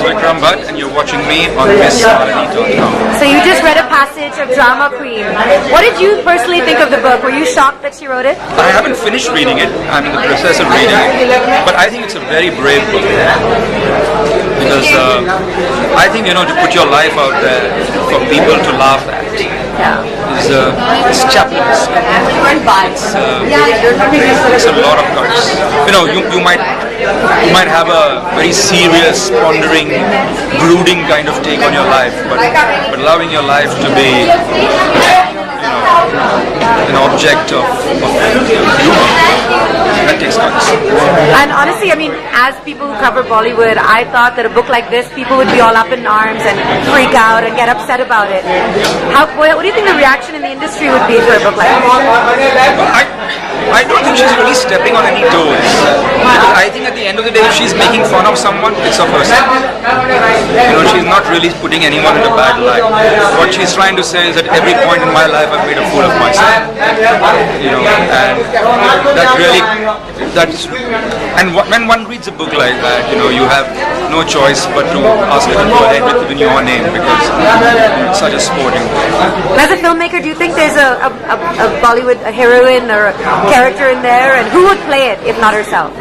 is Vikram Bhatt, and you're watching me on MissMalini.com. So you just read a passage of DramaQueen. What did you personally think of the book? Were you shocked that she wrote it? I haven't finished reading it. I'm in the process of reading it, but I think it's a very brave book because I think to put your life out there for people to laugh at is chaplins. It's a lot of guts. You might have a very serious, pondering, brooding kind of take on your life, but allowing your life to be an object of humor, that takes guts. And honestly, as people who cover Bollywood, I thought that a book like this, people would be all up in arms and freak out and get upset about it. What do you think the reaction in the industry would be for a book like this? I don't think she's really stepping on any toes. I think at the end of the day, if she's making fun of someone, it's of herself. She's not really putting anyone in a bad light. What she's trying to say is that every point in my life I've made a fool of myself. And when one reads a book like that, you have no choice but to ask her to go ahead with even your name because it's such a sporting book. As a filmmaker, do you think there's a Bollywood heroine or a character in there, and who would play it if not herself?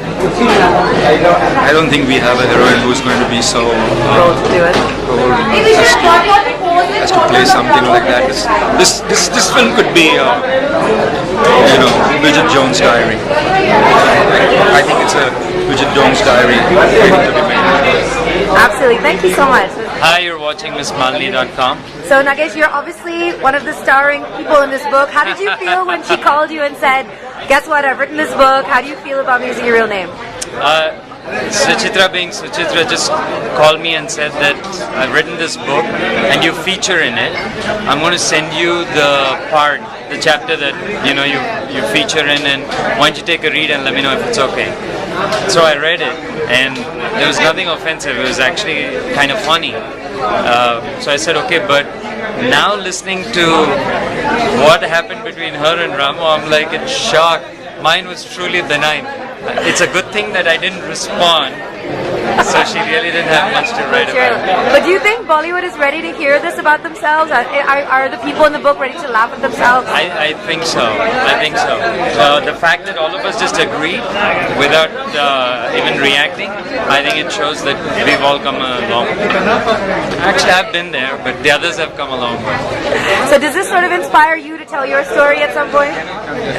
I don't think we have a heroine who's going to be so bold as to play something like that. This film could be Bridget Jones' Diary. I think it's a Bridget Jones' Diary waiting to be made. Absolutely. Thank you so much. Hi, you're watching MissMalini.com. So Nagesh, you're obviously one of the starring people in this book. How did you feel when she called you and said, guess what, I've written this book. How do you feel about me using your real name? Suchitra being Suchitra just called me and said that I've written this book and you feature in it. I'm going to send you the chapter that you feature in, and why don't you take a read and let me know if it's okay. So I read it and there was nothing offensive. It was actually kind of funny. So I said okay, but now listening to what happened between her and Ramo, I'm like in shock. Mine was truly benign. It's a good thing that I didn't respond, so she really didn't have much to write about. But do you think Bollywood is ready to hear this about themselves? Are the people in the book ready to laugh at themselves? I think so. The fact that all of us just agreed without even reacting, I think it shows that we've all come a long way. Actually, I've been there, but the others have come a long way. So does this sort of inspire you to tell your story at some point?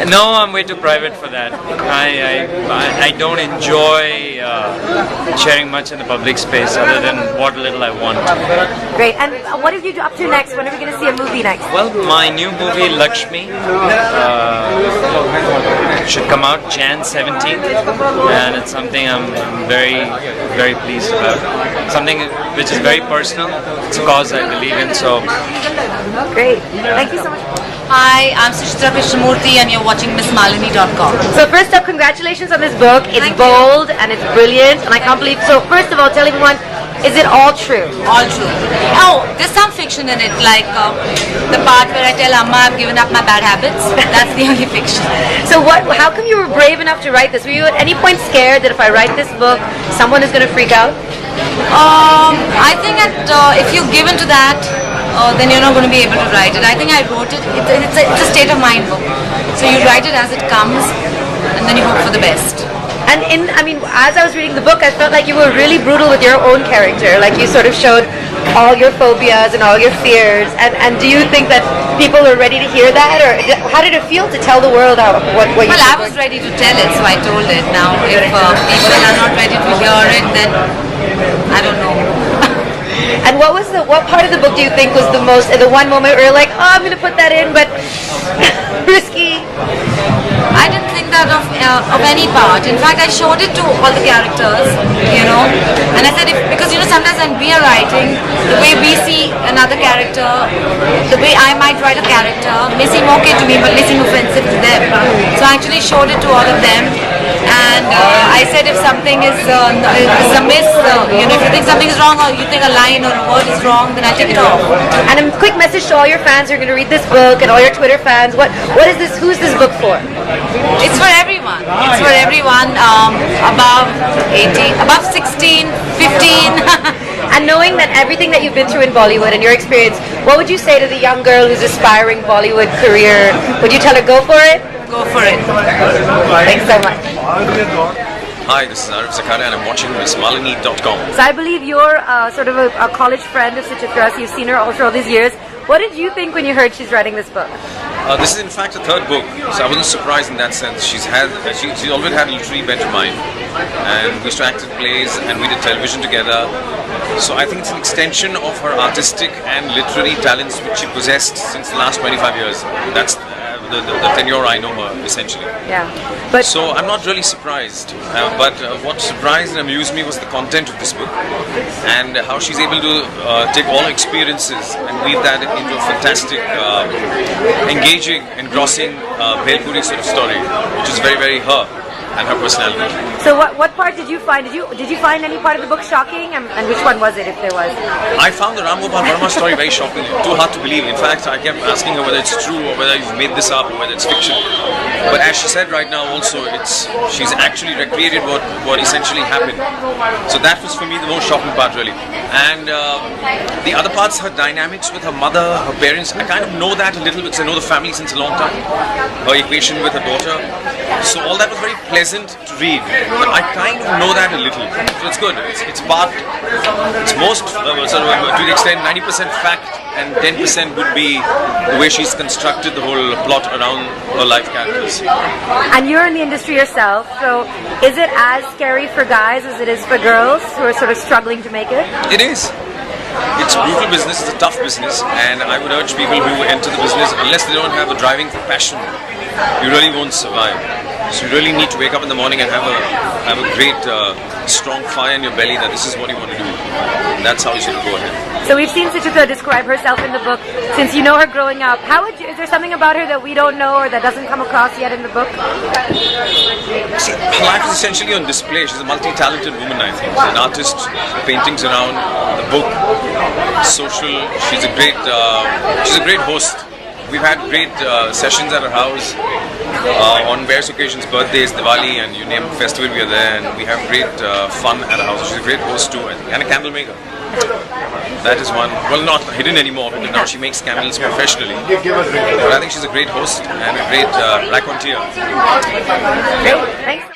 No, I'm way too private for that. I don't enjoy sharing much in the public space other than what little I want. Great. And what are you up to next? When are we going to see a movie next? Well, my new movie Lakshmi should come out Jan 17th, and it's something I'm very, very pleased about. Something which is very personal. It's a cause I believe in. So great. Thank you so much. Hi, I'm Suchitra Krishnamoorthi and you're watching MissMalini.com. So first up, congratulations on this book. It's bold and it's brilliant, and I can't believe. So first of all, tell everyone, is it all true? All true. Oh, there's some fiction in it, like the part where I tell Amma I've given up my bad habits. That's the only fiction. So how come you were brave enough to write this? Were you at any point scared that if I write this book, someone is going to freak out? I think that if you give in to that, then you're not going to be able to write it. I think I wrote it. It's a state of mind book. So you write it as it comes, and then you hope for the best. And as I was reading the book, I felt like you were really brutal with your own character. Like you sort of showed all your phobias and all your fears. And do you think that people are ready to hear that, or how did it feel to tell the world what you? Well, I was ready to tell it, so I told it. Now, if people are not ready to hear it, then I don't know. And what part of the book do you think was the one moment where you're like, oh, I'm going to put that in, but risky? I didn't think that of any part. In fact, I showed it to all the characters, and I said, because sometimes when we are writing, the way we see another character, the way I might write a character may seem okay to me, but may seem offensive to them. So I actually showed it to all of them, and I said if something is amiss, if you think something is wrong, or you think a line or a word is wrong, then I take it off. And a quick message to all your fans who are going to read this book, and all your Twitter fans. What is this? Who's this book for? It's for everyone. It's for everyone above 18, above 16, 15. And knowing that everything that you've been through in Bollywood and your experience, what would you say to the young girl who's aspiring Bollywood career? Would you tell her go for it? Go for it. Thanks so much. Hi, this is Arif, Zakaria, and I'm watching MissMalini.com. So I believe you're sort of a college friend of Suchitra, so you've seen her all through all these years. What did you think when you heard she's writing this book? This is in fact a third book, so I wasn't surprised in that sense. She's always had a literary bent of mine, and we used to act in plays and we did television together. So I think it's an extension of her artistic and literary talents which she possessed since the last 25 years. That's the tenure I know her, essentially. Yeah. But So I'm not really surprised, but what surprised and amused me was the content of this book and how she's able to take all her experiences and weave that into a fantastic, engaging, engrossing Bhelpuri sort of story, which is very, very her and her personality. So what part did you find? Did you find any part of the book shocking? And which one was it, if there was? I found the Ram Gopal Verma story very shocking, too hard to believe. In fact, I kept asking her whether it's true or whether you've made this up or whether it's fiction. But as she said right now also, she's actually recreated what essentially happened. So that was for me the most shocking part really. And the other parts, her dynamics with her mother, her parents, I kind of know that a little bit because I know the family since a long time. Her equation with her daughter. So all that was very pleasant to read. But I kind of know that a little. So it's good. It's most, to the extent, 90% fact and 10% would be the way she's constructed the whole plot around her life characters. And you're in the industry yourself, so is it as scary for guys as it is for girls who are sort of struggling to make it? It is. It's a brutal business, it's a tough business, and I would urge people who enter the business, unless they don't have a driving passion, you really won't survive. So you really need to wake up in the morning and have a great, strong fire in your belly that this is what you want to do. And that's how you should go ahead. So we've seen Suchitra describe herself in the book. Since you know her growing up, is there something about her that we don't know or that doesn't come across yet in the book? See, her life is essentially on display. She's a multi-talented woman, I think. She's an artist, paintings around, the book, social. She's a great host. We've had great sessions at her house on various occasions, birthdays, Diwali, and you name a festival, we are there, and we have great fun at her house. She's a great host too, and a candle maker. That is one, well, not hidden anymore because now she makes candles professionally. But I think she's a great host and a great raconteur. Great, thanks.